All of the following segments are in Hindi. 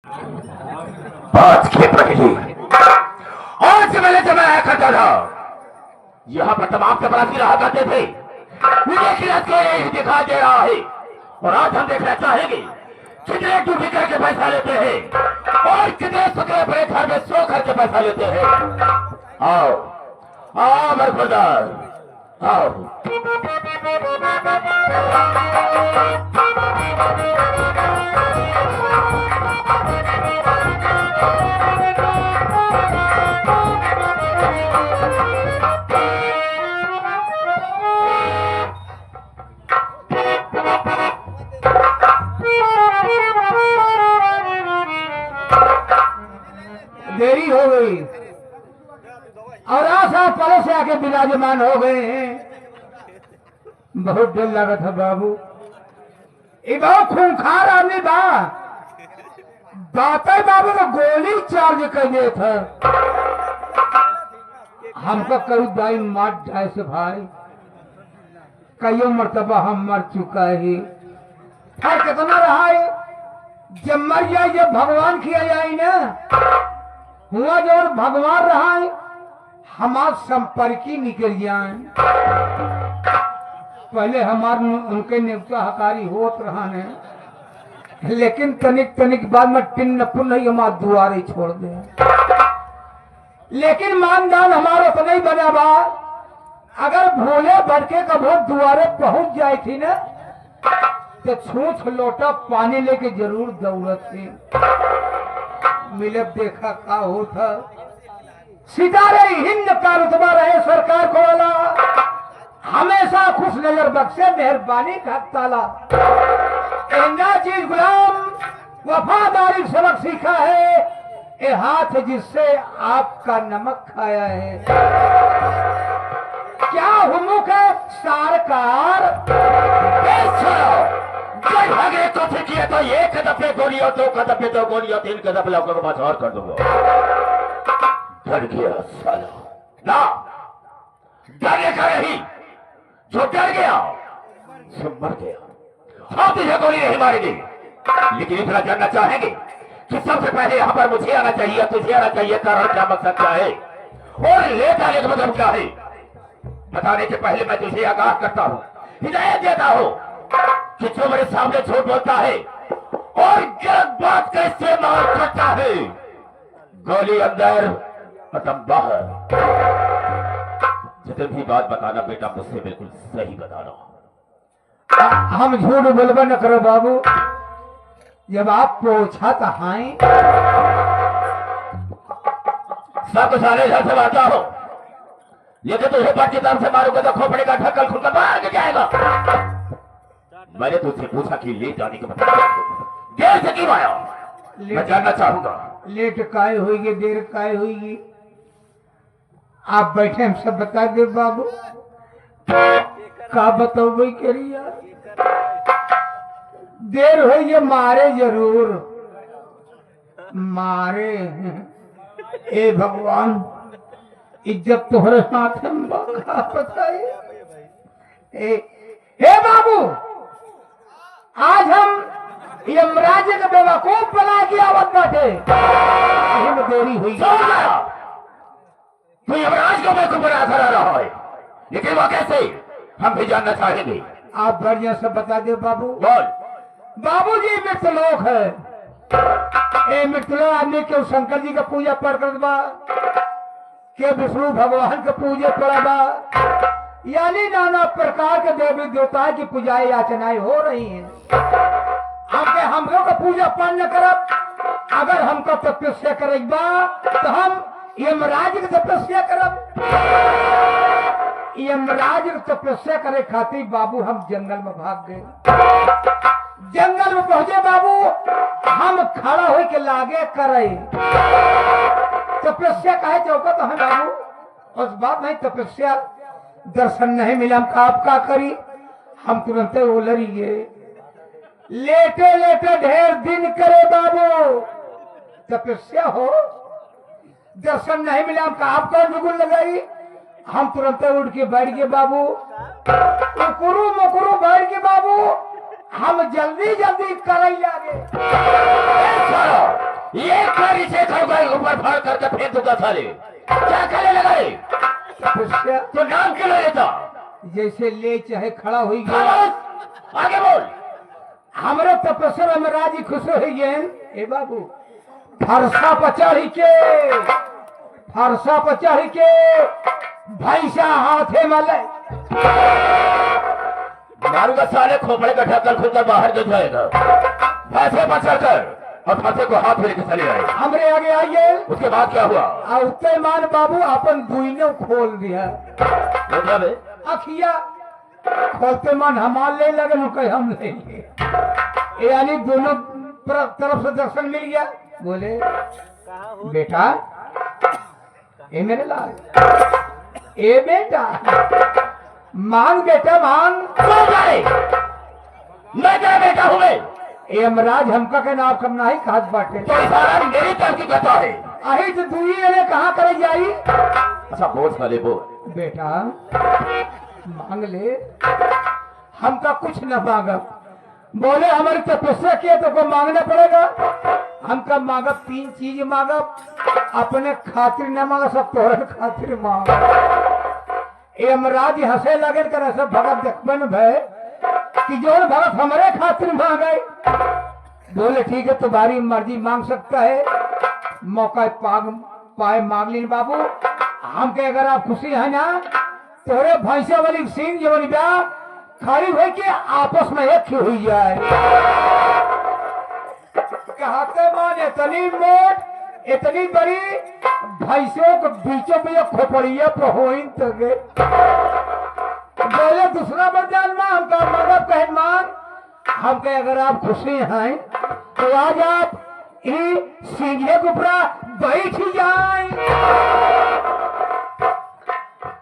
आज खेप रही थी। आज मैंने जब मैं करता था यहाँ पर तमाम चपरासी रहा करते थे। लेकिन आज यही दिखाई दे रहा है और आज हम देखना चाहेंगे कितने टूटी करके पैसा लेते हैं और कितने सुतरे बड़े घर में सो करके पैसा लेते हैं। आओ आओ बरखुरदार आओ। देरी हो गई और आशा परे से आके विराजमान हो गए हैं। बहुत डर लगा था बाबू, ये बहुत खूंखार आदमी बा। बातें बाबू को गोली चार्ज कर दिए था। हमको कभी दाई मार जाए से भाई, कईयों मरतबा हम मर चुका है। फिर कितना रहा है, जब मर जाए जब भगवान किया जाए ना, हुआ जो भगवान रहा है हमार संपर्की निकल जाए। पहले हमार उनके नेवता हकारी होत रहा ने, लेकिन तनिक तनिक बाद में टिन्न पुनः हमार दुआरे छोड़ दे। लेकिन मानदान हमारा तो नहीं बना बा। अगर भोले भड़के का बहुत दुआरे पहुंच जाए थी ना, तो छूछ लोटा पानी लेके जरूर दौड़त थी। मिले देखा का होता, सितारे हिंद का रुतबा रहे सरकार को वाला, हमेशा खुश नजर बख्शे मेहरबानी का ताला। कहना चीज गुलाम वफादारी सबक सीखा है, ये हाथ जिससे आपका नमक खाया है। क्या हुमुक है सरकार, भागे तो किए तो एक दफे गोली और दो कदम दो गोली और तीन कदम लोगों को बस और कर दूंगा। डर गया साला ना, डरने का नहीं, जो डर गया सो मर गया। हम तुझे गोली नहीं मारेंगे, लेकिन इतना जानना चाहेंगे कि सबसे पहले यहाँ पर मुझे आना चाहिए, तुझे आना चाहिए। कारण क्या, मकसद क्या है और ले जाने का मतलब क्या है, बताने से पहले मैं तुझे आगाह करता हूँ, हिदायत देता हूँ कि जो मेरे सामने झूठ बोलता है और गलत बात का इस्तेमाल करता है, गोली अंदर खत्म बाहर। जितनी भी बात बताना बेटा मुझसे बिल्कुल सही बताना। हम झूठ बोलबा न करो बाबू। जब आप पूछा तो हाय सब सारे घर से मारता हो, ये तो तुझे पाठ की तरफ से मारूंगा तो खोपड़े का ढक्कन खुलकर बाहर गिर जाएगा। मैंने तुझसे पूछा कि ले जाने के मतलब देर से क्यों आया, मैं जानना चाहूंगा। लेट काय होगी, देर काय होगी, आप बैठे हम सब बता दे बाबू। का बताओ भाई करिए, देर हो ये मारे जरूर मारे। ए भगवान इज्जत तुम्हारे हाथ में बताइए। हे बाबू, आज हम यमराज का बेवकूफ बना के आवत बाटे, देरी हुई। तो यमराज को बेवकूफ बना कर रहा है, लेकिन वो कैसे, हम भी जानना चाहेंगे। आप बढ़िया से बता दे बाबू। बोल। बाबूजी मृतलोक है, ए मृतलोक आदमी के शंकर जी का पूजा पढ़ कर बा, के विष्णु भगवान के पूजे पड़ा बा, यानी नाना प्रकार के देवी देवता की पूजाएं याचनाएं हो रही हैं। हम लोग का पूजा पाठ न करब, अगर हमको तपस्या करेगा तो हम यमराज की तपस्या करब। यमराज की तपस्या करे खातिर बाबू हम जंगल में भाग गए। जंगल में पहुंचे बाबू, हम खड़ा हो के लागे करे तपस्या कहे चौका तो है बाबू, उस बात नहीं तपस्या दर्शन नहीं मिला। हम का करी, हम तुरंत उलरी गए। लेटे लेटे ढेर दिन करे बाबू, तपस्या हो, दर्शन नहीं मिला। हम आपका जुगुल लगाई, हम तुरंत उठ के बैठ गए बाबू। मुकुरु मुकुरु बैठ के बाबू, हम जल्दी जल्दी करे लागे। ये करी से खड़ गए ऊपर फाड़ करके फेंक दूंगा साले। क्या करने लगा रे? तपस्या तो नाम क्यों ले लेता? जैसे ले चाहे खड़ा हो गया। खामोश, आगे बोल। हमरे तपस्या में राजी खुश हो गए। ए बाबू फरसा पर चढ़ी के भैंसा हाथे में ले मारूंगा साले, खोपड़े का ढक्कन खुलकर बाहर गिर जाएगा। पैसे पर चढ़कर और फंसे को हाथ में लेके चले आए। हमरे आगे आइए। उसके बाद क्या हुआ? उत्ते मान बाबू अपन दुइनो खोल दिया। वो क्या बे? अखिया खोलते मन हमार ले लगे न कहे हम ले लिए। यानी दोनों तरफ से दर्शन मिल गया। बोले बेटा, ए मेरे लाल, ए बेटा मांग बेटा मांग। सो जाए, मैं तेरा बेटा हूँ। मैं ए यमराज हमका के नाम करना ही खास बाटे। तो इशारा मेरी तरफ की कहता है। अही तो दुई ने कहाँ करे जाई। अच्छा बोल साले बोल। बेटा मांग ले, हमका कुछ न मांगब। बोले हमारी तपस्या किया तो को मांगना पड़ेगा। हमका मांगब 3 चीज मांगब। अपने खातिर न मांगा, सब तोहरे खातिर मांग। यमराज हंसे लगे कर सब भगत देखबन भय कि जो भगत हमारे खातिर मांगे। बोले ठीक है, तुम्हारी मर्जी, मांग सकता है। मौका पाए मांग लीन बाबू। हम के अगर आप खुशी है ना, तोरे भैंसा वाली सिंह जो बनी खड़ी हुई के आपस में एक हुई जाए। कहते मान इतनी मोट इतनी बड़ी भैंसों के बीचों में खोपड़िया प्रहोइन तगे। बोले दूसरा वरदान मां हमका मदद कहे मांग। हम कहे अगर आप खुशी हैं तो आज आप सीढ़े के ऊपर बैठ जाए।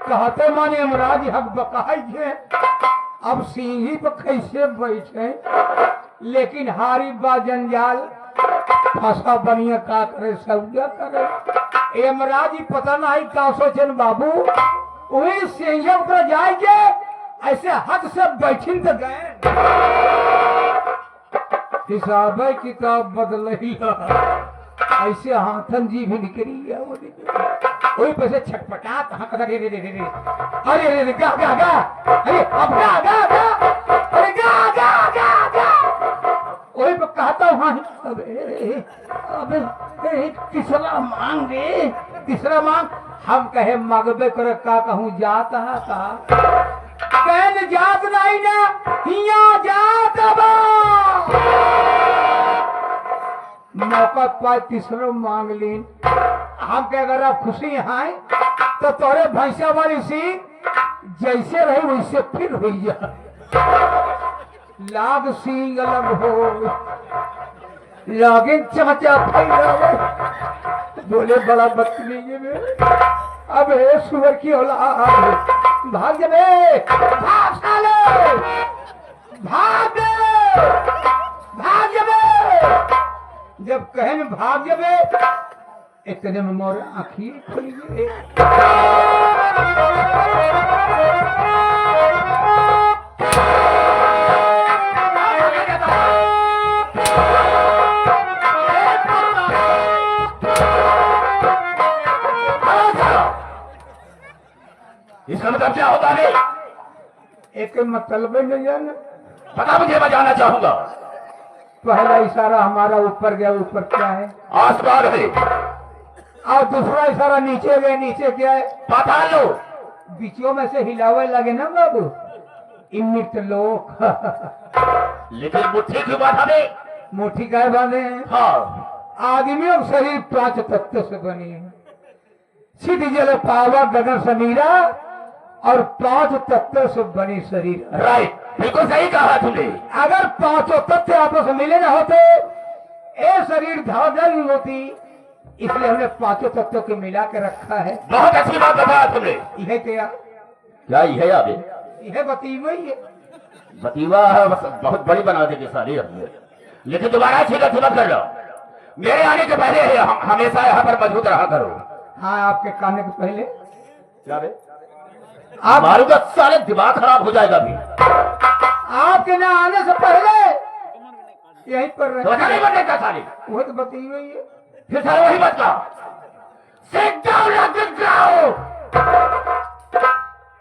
कहते माने यमराज हक बकाई। अब सीढ़ी पर कैसे बैठे, लेकिन हारी बा जंजाल फंसा बनिया का करे सब करे। यमराज पता नहीं का सोचन बाबू। वही सीढ़ियों पर जाएंगे ऐसे हद से बैठिन तो गए। हिसाब किताब बदल ऐसे हाथन जी भी निकली है। वही पैसे छटपटा कहाँ कहा रे रे रे रे अरे रे गा गा गा अरे अब गा गा गा अरे गा गा गा गा। वही पे कहता हूँ अबे तीसरा मांग रे, तीसरा मांग। हम कहे मगबे करे का कहूँ जात है कहन जात नहीं ना हिया जात बा। मौका पाए तीसरा मांग लीन। हम के अगर आप खुशी हैं तो तोरे भैंसा वाली सी जैसे रही वैसे फिर हुई जा। लाग सिंह अलग हो लागे चाचा फैला। बोले बड़ा बदतमीजी में अब हे सुअर की औलाद भाग जबे, भाग साले, भाग भाग जबे। जब कहन भाग जबे इतने में मोर आँखी खुल गई। इसका मतलब क्या होता है? एक मतलब नहीं जाना। पता मुझे, मैं जानना चाहूंगा। पहला इशारा हमारा ऊपर गया, ऊपर क्या है? आसमान है। और दूसरा इशारा नीचे गए, नीचे क्या है? पाताल लो। बीचों में से हिलावे लगे ना बाबू, इमित लोग। लेकिन मुट्ठी क्यों बांधा दे? मुट्ठी क्या बांधे हैं? हाँ, आदमियों का शरीर 5 तत्व से बनी है। सिद्ध जल पावा गगन समीरा और 5 तत्व से बनी शरीर। राइट, बिल्कुल सही कहा तुमने। अगर 5 तत्व आपस में मिले ना होते ये शरीर धावधल होती। इसलिए हमने 5 तत्वों को मिला के रखा है। बहुत अच्छी बात बताया तुमने। यह तेरा क्या यह आगे? यह बतीवा ही है। बतीवा है, बस बहुत बड़ी बना देगी सारी हमने। लेकिन दोबारा छिका मत कर लो। मेरे आने के पहले हमेशा यहाँ पर मौजूद रहा करो। हाँ, आपके कहने के पहले क्या बे? आप मारूंगा सारे, दिमाग खराब हो जाएगा भी। आपके न आने से पहले यहीं पर तो रहे नहीं बनेगा साली। वो तो बताई हुई है। फिर साले वही बात कहा, सिट डाउन लेट जाओ।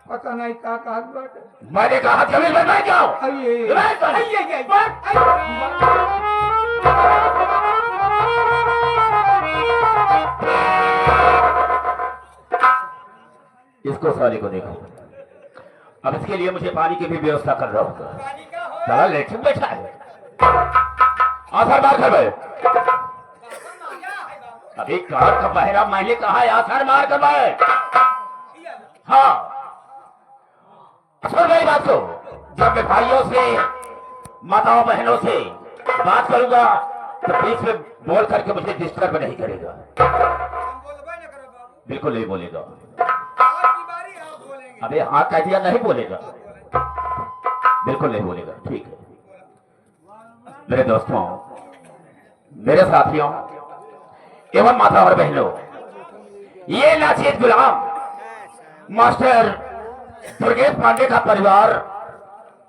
पता नहीं क्या कहा बात। मैंने कहा जमीन में बैठ जाओ। आइए बैठ साले। इसको साले को देखो, अब इसके लिए मुझे पानी की भी व्यवस्था कर रहा होगा। साला लेटरिन बैठा है, आसार मार कर भाई। अभी कार का पहरा मैंने कहा है आसार मार कर भाई। हाँ सुन मेरी बात को, जब मैं भाइयों से माताओं बहनों से बात करूंगा तो बीच में बोल करके मुझे डिस्टर्ब नहीं करेगा। बिल्कुल नहीं बोलेगा। अबे हाँ कह दिया, नहीं बोलेगा, बिल्कुल नहीं बोलेगा। ठीक है मेरे दोस्तों, मेरे साथियों एवं माता और बहनों, ये नाचीद गुलाम मास्टर दुर्गेश पांडे का परिवार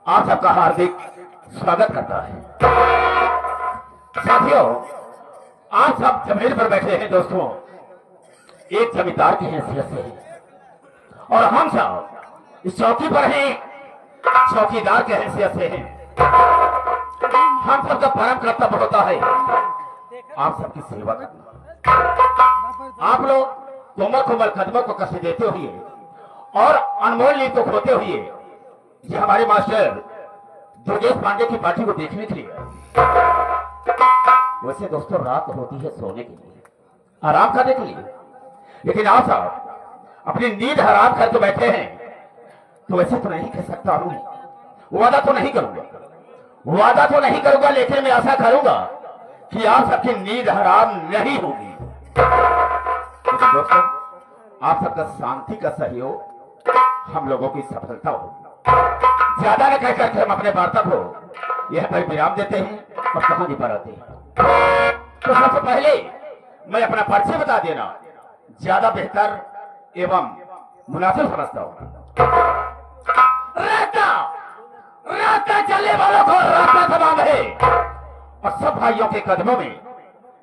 आप सबका हार्दिक स्वागत करता है। साथियों, आप सब जमीन पर बैठे हैं दोस्तों, एक जमींदार की हैसियत से, और हम सब इस चौकी पर हैं चौकीदार की हैसियत से हैं। हम सबका परम कर्तव्य होता है आप सबकी सेवा करना। आप लोग कोमल कोमल कदमों को कष्ट देते हुए और अनमोल नींद को खोते हुए ये हमारे मास्टर दुर्गेश पांडे की पार्टी को देखने के लिए। वैसे दोस्तों रात होती है सोने के लिए, आराम करने के लिए, लेकिन आप सब अपनी नींद हराम करके बैठे हैं। तो वैसे तो नहीं कह सकता हूं, वादा तो नहीं करूंगा, लेकिन मैं ऐसा करूंगा कि आप सबकी नींद हराम नहीं होगी। लेकिन दोस्तों, आप सबका शांति का सहयोग हम लोगों की सफलता होगी। ज्यादा न कह करके हम अपने वार्ता को यह पर विराम देते हैं और कहानी पर आते हैं। तो सबसे पहले मैं अपना परिचय बता देना ज्यादा बेहतर एवं मुनासिब समझता हूं। रास्ता चलने वालों को रास्ता तमाम है, और सब भाइयों के कदमों में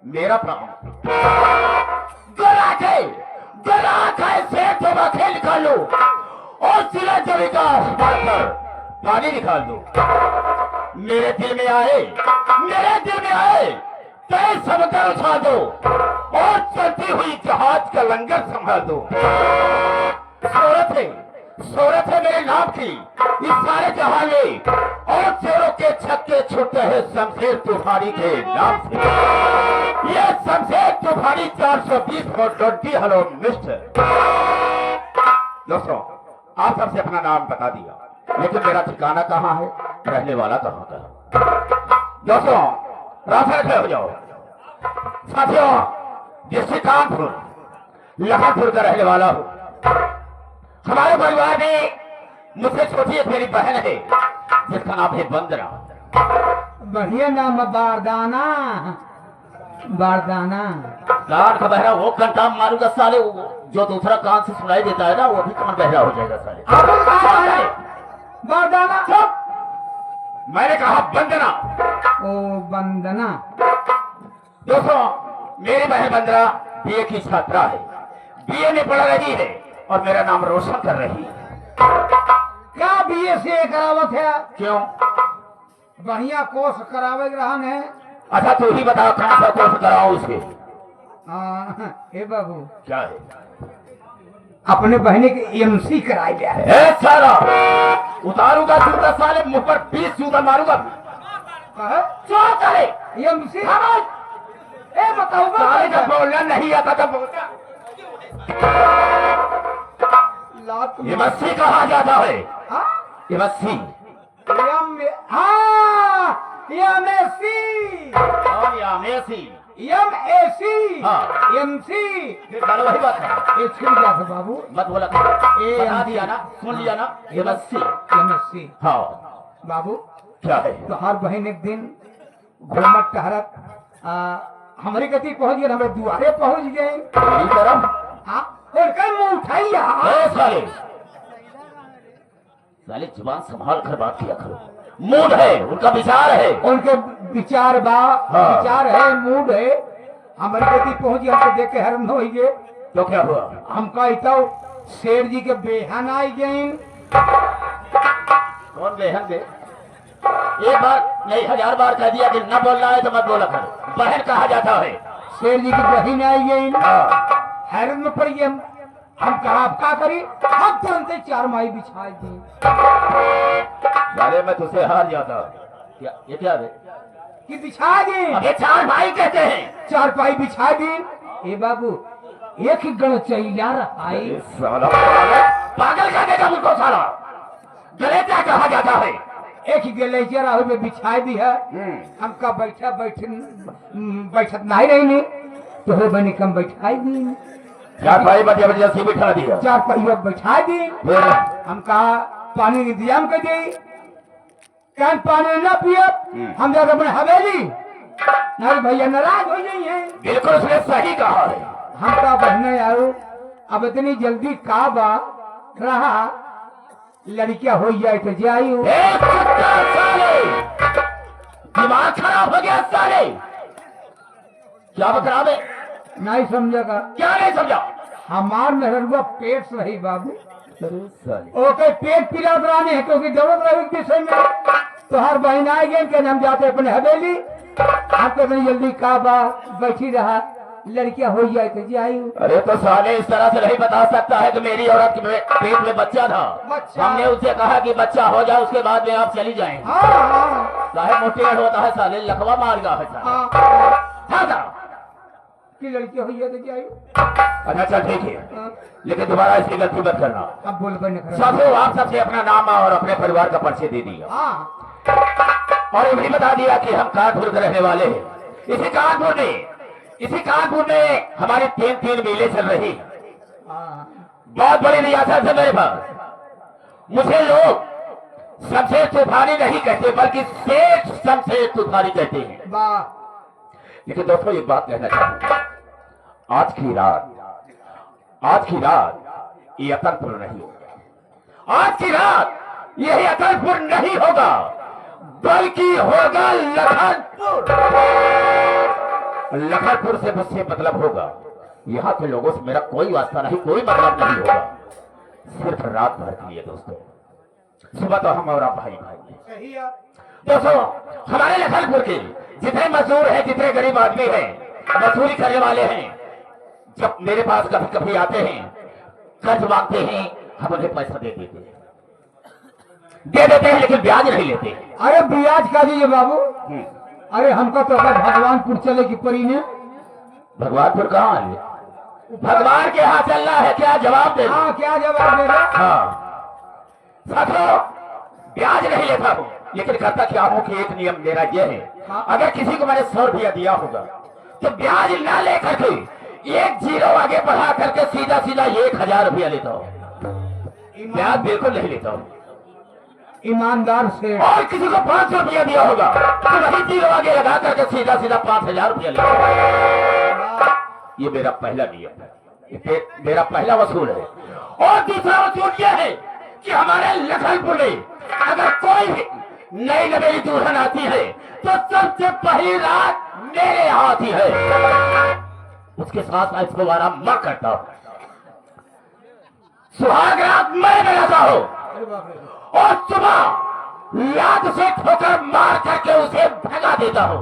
मेरा प्रणाम। ग्राहक है से तो खेल निकाल लो और सिला जमी का पर पानी निकाल दो। मेरे दिल में आए तेज समुद्र उठा दो और चलती हुई जहाज का लंगर संभाल दो। शोहरत है मेरे नाम की इस सारे जहां में, और चोरों के छक्के छुट्टे हैं शमशेर तूफानी के नाम से। ये शमशेर तूफानी 420 फुट 20 हेलो मिस्टर। दोस्तों, आप सबसे अपना नाम बता दिया, लेकिन मेरा ठिकाना कहाँ है, रहने वाला कहाँ का। दोस्तों राशन खड़े हो जाओ। साथियों, डिस्ट्रिक्ट कानपुर लखनपुर का रहने वाला हूँ। हमारे परिवार में मुझसे छोटी एक मेरी बहन है जिसका नाम है बंदना। बढ़िया नाम है, बारदाना। कान का बहरा वो कंटाम मारूंगा साले, जो दूसरा कान से सुनाई देता है ना वो भी कान बहरा हो जाएगा साले। बारदाना। चुप, मैंने कहा बंदना। ओ बंदना। दोस्तों, मेरी बहन बंदना बीए की छात्रा है, बीए में पढ़ रही है और मेरा नाम रोशन कर रही है। क्या बीए से करावत है? क्यों? बढ़िया कोर्स करावे ग्रहण है। अच्छा तू ही बता कौन सा कोर्स कराऊं उसे। हे बाबू, क्या है? अपने बहने के एमसी कराई गया है। ए साला, उतारूंगा जूता साले, मुंह पर 20 जूता मारूंगा। चुप साले, एमसी बताऊंगा साले जब बोलना नहीं आता तब बोलता। ये मस्सी कहा जाता है? ये मस्सी वही बात है। बाबू मत बोला, बता दिया ना, सुन लिया ना, ये मस्सी। हाँ बाबू, क्या है? तो हर बहन एक दिन घूमत टहरत हमारी गति पहुंच गई, हमारे दुआरे पहुंच गए। मेरी तरफ मुंह उठाइया। साले जुबान संभाल कर बात किया करो। मूड है, उनका विचार है। उनके विचार बा, हाँ। विचार है, मूड है। हमारी बेटी पहुंची, हमको देख के हैरान हो गए। तो क्या हुआ? हमका इतना शेर जी के बेहन आई गई। कौन बेहन दे? एक बार नहीं 1000 बार कह दिया कि न बोलना है तो मत बोला कर। बहन कहा जाता है। शेर जी की बहन आई गई। हाँ। हैरत में पड़ गए हम कहा आप क्या करी? हम तुरंत चार माई बिछा दी। अरे मैं तुझसे हार जाता। क्या ये क्या है? कि बिछा दी। अबे चार भाई कहते हैं। चार पाई बिछा दी। ए बाबू एक ही गण चैला रहा अरे साला पागल कह देगा मुझको साला। गले क्या कहा जाता है? एक ही गलेजर राहु में बिछा दी है। हमका बैठत नहीं रही तो हो बनी कम बैठाई दी। चार भाई बजे जबरदस्ती बिठा दिया। चार पहिया बैठा दी। फिर हम कहा पानी इंतजाम कर दी। कैन पानी न पिए हम जाकर अपने हवेली। नहीं भैया नाराज हो गई है। बिल्कुल उसने सही कहा है। हम का बहने आओ अब इतनी जल्दी का बा रहा लड़कियां हो जाए तो जायु। एक कुत्ता साले, दिमाग खराब हो गया साले। क्या बकरा में? नहीं समझेगा। क्या नहीं समझा? हमार नहरुआ पेट सही बाबू। साले ओके पेट पीला कराने है क्योंकि जरूरत रही विषय में तो हर बहन आए गए कि हम जाते अपने हवेली। हम तो इतनी जल्दी का बा बैठी रहा लड़कियां हो जाए तो जायु। अरे तो साले इस तरह से नहीं बता सकता है कि मेरी औरत के पेट में बच्चा था। बच्चा। हमने उससे कहा कि बच्चा हो जाए उसके बाद में आप चली जाएं। हाँ साहेब मोटेड होता है साले, लकवा मार गया है साले। हाँ था कि लड़कियां हो जाए तो जायु। अच्छा चल ठीक है, लेकिन दोबारा इसकी गलती मत करना। अब बोल बने सबसे आप सबसे अपना नाम और अपने परिवार का परिचय दे दिया और ये भी बता दिया कि हम कानपुर के रहने वाले हैं। इसी कानपुर में हमारी तीन मिलें चल रही। बहुत बड़ी रियासत है मेरे पास। मुझे लोग शमशेर तूफानी नहीं कहते बल्कि शेख शमशेर तूफानी कहते हैं। लेकिन दोस्तों एक बात कहना चाहूंगा, आज की रात ये अकलपुर नहीं होगा। आज की रात यही अकलपुर नहीं होगा बल्कि होगा लखनपुर से मुझसे मतलब होगा। यहाँ के लोगों से मेरा कोई वास्ता नहीं, कोई मतलब नहीं होगा, सिर्फ रात भर के लिए दोस्तों। सुबह तो हम और आप भाई भाई। दोस्तों हमारे लखनपुर के जितने मजदूर हैं, जितने गरीब आदमी हैं, मजदूरी करने वाले हैं, जब मेरे पास कभी कभी आते हैं, कर्ज मांगते हैं, हम उन्हें पैसा दे देते हैं लेकिन ब्याज नहीं लेते। अरे ब्याज का दीजिए बाबू। अरे हमका तो भगवानपुर चले की परी ने। भगवानपुर कहाँ है? भगवान के यहाँ चलना है क्या? जवाब दे। हाँ क्या जवाब दे रहे? हाँ साथियों, ब्याज नहीं लेता हूँ लेकिन करता क्या हूँ कि एक नियम मेरा यह है, अगर किसी को मैंने 100 रुपया दिया होगा तो ब्याज ना लेकर के एक जीरो आगे बढ़ा करके सीधा 1000 रुपया लेता हूँ। ब्याज बिल्कुल नहीं लेता हूँ। ईमानदार से। और किसी को 500 रुपया दिया होगा तो वही जीरो आगे लगा करके सीधा 5000 रुपया लेता हूँ। ये मेरा पहला नियम है, मेरा पहला वसूल है। और दूसरा वसूल यह है कि हमारे लखनपुर में अगर कोई भी नई नवेली दुल्हन आती है तो सबसे पहली रात मेरे यहाँ आती है, उसके साथ मैं इसको आराम न करता हूँ। सुहाग रात मैं बनाता हूँ और सुबह लात से ठोकर मार करके उसे भगा देता हूँ।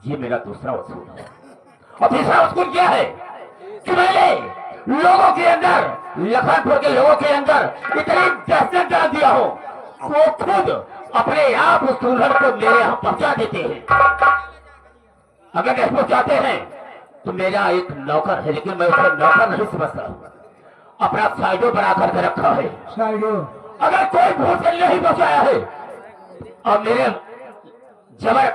ये मेरा दूसरा वसूल है। और तीसरा वसूल यह है कि मैंने लोगों के अंदर, लखनपुर के लोगों के अंदर इतनी दहशत डाल दिया हो, वो खुद अपने आप उस दुल्हन को मेरे यहाँ पहुंचा देते हैं। अगर नहीं पहुंचाते हैं तो मेरा एक नौकर है, लेकिन मैं उसे नौकर नहीं समझता, अपना साइडो बना करके रखा है। साइडो अगर कोई भोजन नहीं पहुंचाया है और मेरे जबर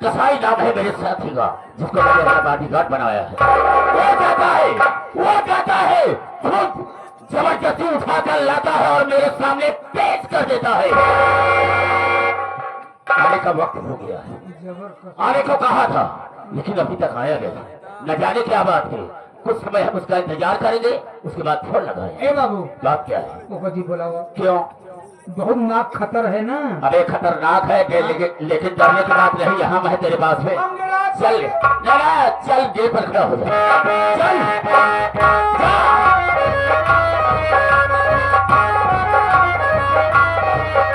कसाई नाम है मेरे साथी का, जिसको मैंने अपना बॉडीगार्ड बनाया है, वो जाता है खुद जबरदस्ती उठाकर लाता है और मेरे सामने पेश कर देता है। आने का वक्त हो गया है, आने को कहा था लेकिन अभी तक आया गया, न जाने क्या बात है। कुछ समय हम उसका इंतजार करेंगे, उसके बाद फोन लगाएंगे। ए बाबू बात क्या है? वो कभी बोला हुआ क्यों? बहुत नाक खतर है ना। अरे खतरनाक है लेकिन डरने की बात नहीं, यहाँ मैं तेरे पास में चल ना चल गेट पर खड़ा हो जा चल